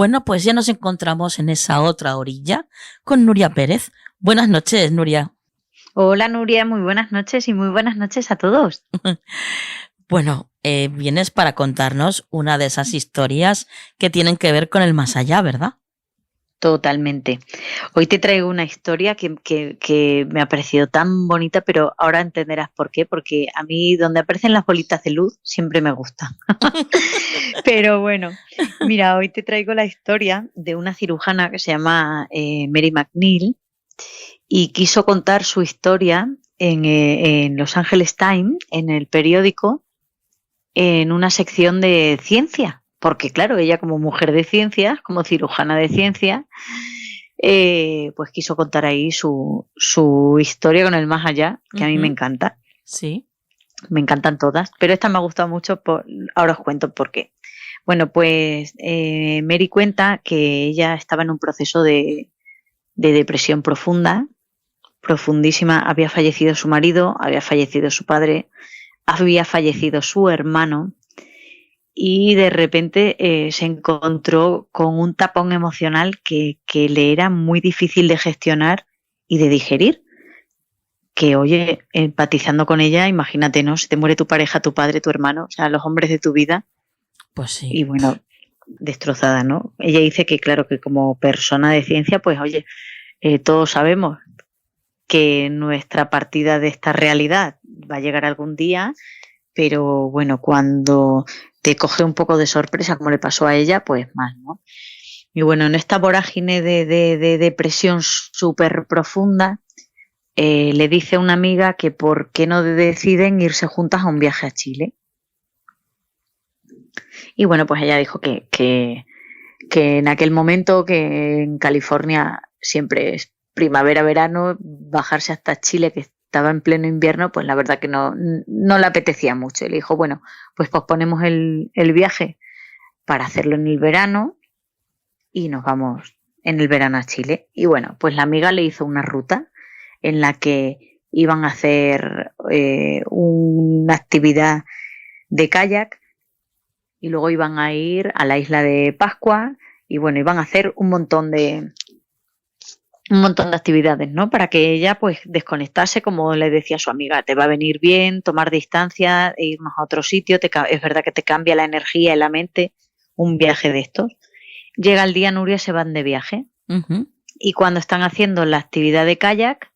Bueno, pues ya nos encontramos en esa otra orilla con Nuria Pérez. Buenas noches, Nuria. Hola Nuria, muy buenas noches y muy buenas noches a todos. Bueno, vienes para contarnos una de esas historias que tienen que ver con el más allá, ¿verdad? Totalmente. Hoy te traigo una historia que me ha parecido tan bonita, pero ahora entenderás por qué, porque a mí donde aparecen las bolitas de luz siempre me gusta. Pero bueno, mira, hoy te traigo la historia de una cirujana que se llama Mary McNeil y quiso contar su historia en Los Angeles Times, en el periódico, en una sección de ciencia, porque claro, ella como mujer de ciencias, como cirujana de ciencias, pues quiso contar ahí su historia con el más allá, que a mí me encanta. Sí. Me encantan todas, pero esta me ha gustado mucho, ahora os cuento por qué. Bueno, pues Mary cuenta que ella estaba en un proceso de depresión profunda, profundísima. Había fallecido su marido, había fallecido su padre, había fallecido su hermano y de repente se encontró con un tapón emocional que le era muy difícil de gestionar y de digerir. Que, oye, empatizando con ella, imagínate, ¿no? Se te muere tu pareja, tu padre, tu hermano, o sea, los hombres de tu vida. Pues sí. Y bueno, destrozada, ¿no? Ella dice que, claro, que como persona de ciencia, pues, oye, todos sabemos que nuestra partida de esta realidad va a llegar algún día, pero bueno, cuando te coge un poco de sorpresa, como le pasó a ella, pues más, ¿no? Y bueno, en esta vorágine de depresión súper profunda, le dice a una amiga que por qué no deciden irse juntas a un viaje a Chile. Y bueno, pues ella dijo que en aquel momento, que en California siempre es primavera, verano, bajarse hasta Chile, que estaba en pleno invierno, pues la verdad que no le apetecía mucho. Y le dijo, bueno, pues posponemos el viaje para hacerlo en el verano y nos vamos en el verano a Chile. Y bueno, pues la amiga le hizo una ruta en la que iban a hacer una actividad de kayak y luego iban a ir a la isla de Pascua y bueno, iban a hacer un montón de actividades, ¿no? Para que ella pues desconectase, como le decía su amiga, te va a venir bien tomar distancia e irnos a otro sitio, es verdad que te cambia la energía y la mente un viaje de estos. Llega el día, Nuria, se van de viaje y cuando están haciendo la actividad de kayak,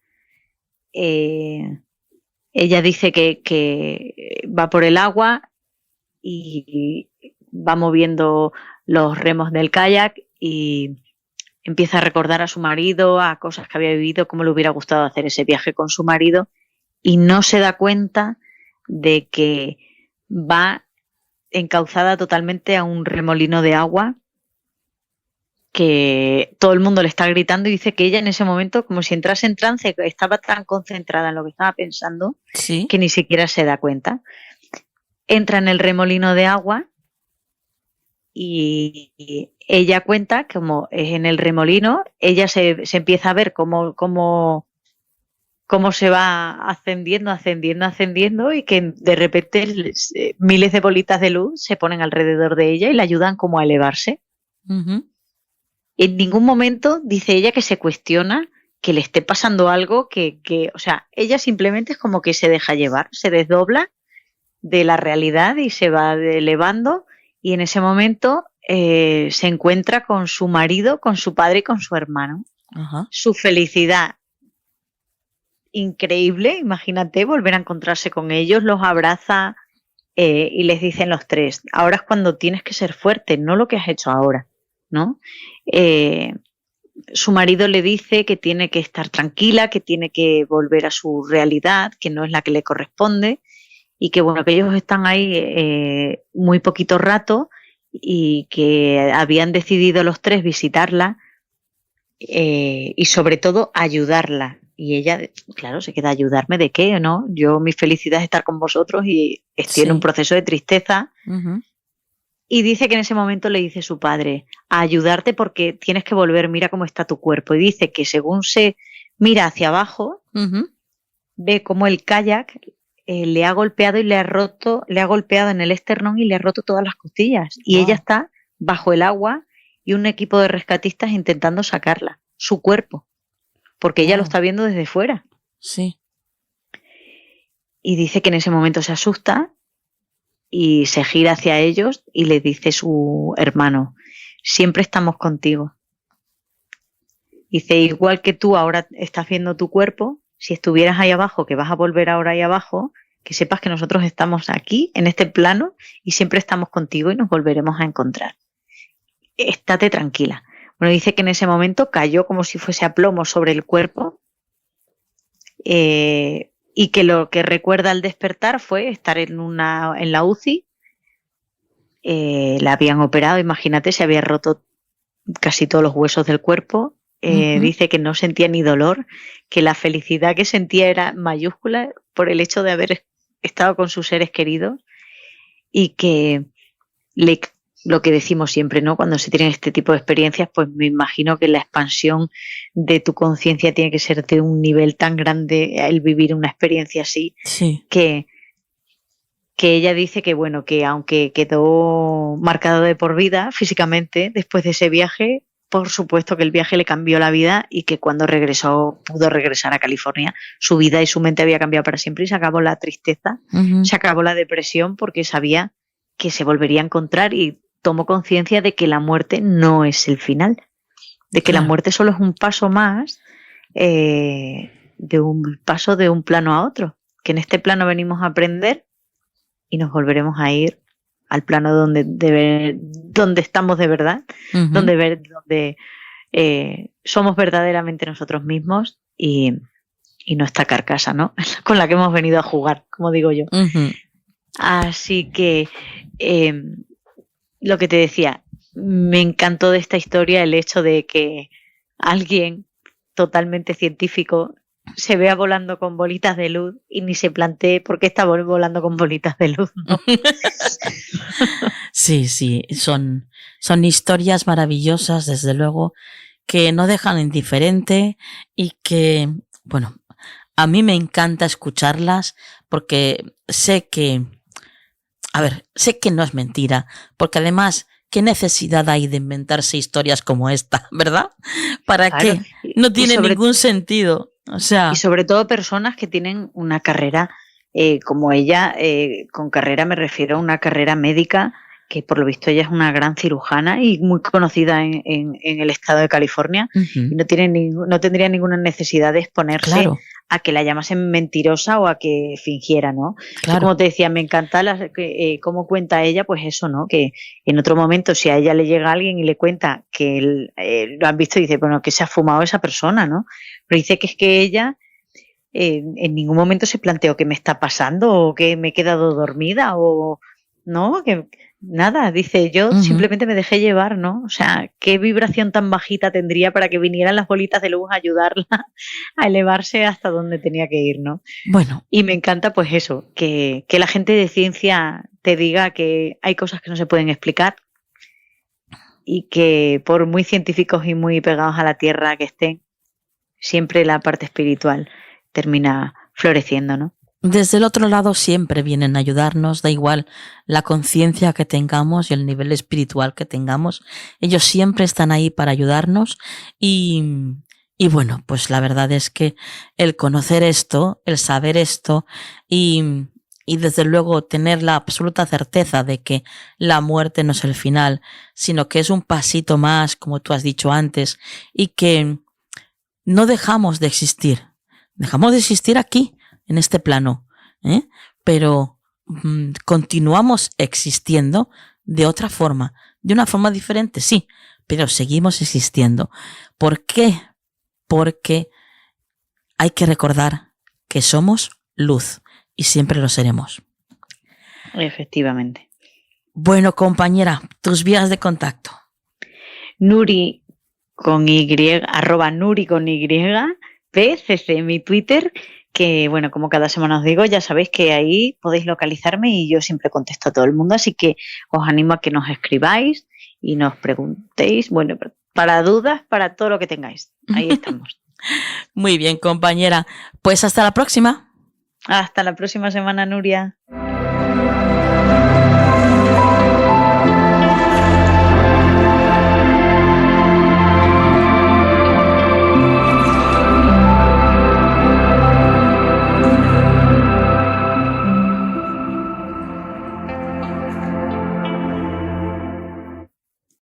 ella dice que va por el agua y va moviendo los remos del kayak y empieza a recordar a su marido, a cosas que había vivido, cómo le hubiera gustado hacer ese viaje con su marido y no se da cuenta de que va encauzada totalmente a un remolino de agua que todo el mundo le está gritando y dice que ella en ese momento, como si entrase en trance, estaba tan concentrada en lo que estaba pensando, ¿Sí? Que ni siquiera se da cuenta. Entra en el remolino de agua y ella cuenta, como es en el remolino, ella se empieza a ver cómo se va ascendiendo y que de repente miles de bolitas de luz se ponen alrededor de ella y la ayudan como a elevarse. En ningún momento dice ella que se cuestiona que le esté pasando algo o sea, ella simplemente es como que se deja llevar, se desdobla de la realidad y se va elevando y en ese momento se encuentra con su marido, con su padre y con su hermano. Su felicidad increíble, imagínate volver a encontrarse con ellos, los abraza y les dicen los tres, ahora es cuando tienes que ser fuerte, no lo que has hecho ahora, ¿no? Su marido le dice que tiene que estar tranquila, que tiene que volver a su realidad, que no es la que le corresponde y que bueno, que ellos están ahí muy poquito rato y que habían decidido los tres visitarla y sobre todo ayudarla. Y ella, claro, se queda, ¿ayudarme de qué? ¿No? Yo, mi felicidad es estar con vosotros y estoy en un proceso de tristeza. Y dice que en ese momento le dice su padre, a ayudarte porque tienes que volver, mira cómo está tu cuerpo. Y dice que según se mira hacia abajo, ve cómo el kayak le ha golpeado y le ha golpeado en el esternón y le ha roto todas las costillas. Y ella está bajo el agua y un equipo de rescatistas intentando sacarla, su cuerpo, porque ella lo está viendo desde fuera. Sí. Y dice que en ese momento se asusta y se gira hacia ellos y le dice su hermano, siempre estamos contigo. Dice, igual que tú ahora estás viendo tu cuerpo, si estuvieras ahí abajo, que vas a volver ahora ahí abajo, que sepas que nosotros estamos aquí, en este plano, y siempre estamos contigo y nos volveremos a encontrar. Estate tranquila. Bueno, dice que en ese momento cayó como si fuese a plomo sobre el cuerpo y que lo que recuerda al despertar fue estar en la UCI. La habían operado, imagínate, se había roto casi todos los huesos del cuerpo. Dice que no sentía ni dolor, que la felicidad que sentía era mayúscula por el hecho de haber estado con sus seres queridos y que lo que decimos siempre, ¿no? Cuando se tienen este tipo de experiencias, pues me imagino que la expansión de tu conciencia tiene que ser de un nivel tan grande el vivir una experiencia así, Sí. que ella dice que bueno, que aunque quedó marcado de por vida físicamente después de ese viaje, por supuesto que el viaje le cambió la vida y que cuando regresó, pudo regresar a California, su vida y su mente había cambiado para siempre y se acabó la tristeza, se acabó la depresión porque sabía que se volvería a encontrar y tomó conciencia de que la muerte no es el final, de que la muerte solo es un paso más, de un paso de un plano a otro, que en este plano venimos a aprender y nos volveremos a ir al plano donde estamos de verdad, donde somos verdaderamente nosotros mismos y no esta carcasa, ¿no? Con la que hemos venido a jugar, como digo yo. Así que lo que te decía, me encantó de esta historia el hecho de que alguien totalmente científico se vea volando con bolitas de luz y ni se plantee por qué está volando con bolitas de luz, ¿no? Sí, son historias maravillosas, desde luego, que no dejan indiferente y que, bueno, a mí me encanta escucharlas porque sé que no es mentira, porque además, ¿qué necesidad hay de inventarse historias como esta, verdad? ¿Para qué? No tiene ningún sentido. O sea, y sobre todo personas que tienen una carrera como ella, con carrera me refiero a una carrera médica, que por lo visto ella es una gran cirujana y muy conocida en el estado de California, y no tendría ninguna necesidad de exponerse a que la llamasen mentirosa o a que fingiera, ¿no? Claro. Como te decía, me encanta cómo cuenta ella, pues eso, ¿no? Que en otro momento, si a ella le llega alguien y le cuenta que lo han visto y dice, bueno, que se ha fumado esa persona, ¿no? Pero dice que es que ella en ningún momento se planteó qué me está pasando o que me he quedado dormida o no, que nada, dice, yo simplemente me dejé llevar, ¿no? O sea, qué vibración tan bajita tendría para que vinieran las bolitas de luz a ayudarla a elevarse hasta donde tenía que ir, ¿no? Bueno. Y me encanta pues eso, que la gente de ciencia te diga que hay cosas que no se pueden explicar y que por muy científicos y muy pegados a la tierra que estén, siempre la parte espiritual termina floreciendo, ¿no? Desde el otro lado siempre vienen a ayudarnos, da igual la conciencia que tengamos y el nivel espiritual que tengamos, ellos siempre están ahí para ayudarnos y bueno, pues la verdad es que el conocer esto, el saber esto y desde luego tener la absoluta certeza de que la muerte no es el final, sino que es un pasito más, como tú has dicho antes, y que no dejamos de existir aquí, en este plano, pero continuamos existiendo de otra forma, de una forma diferente, sí, pero seguimos existiendo. ¿Por qué? Porque hay que recordar que somos luz y siempre lo seremos. Efectivamente. Bueno, compañera, tus vías de contacto. Nuri con Y, @Nuri con Y, PCC, mi Twitter, que bueno, como cada semana os digo, ya sabéis que ahí podéis localizarme y yo siempre contesto a todo el mundo, así que os animo a que nos escribáis y nos preguntéis, bueno, para dudas, para todo lo que tengáis. Ahí estamos. Muy bien, compañera. Pues hasta la próxima. Hasta la próxima semana, Nuria.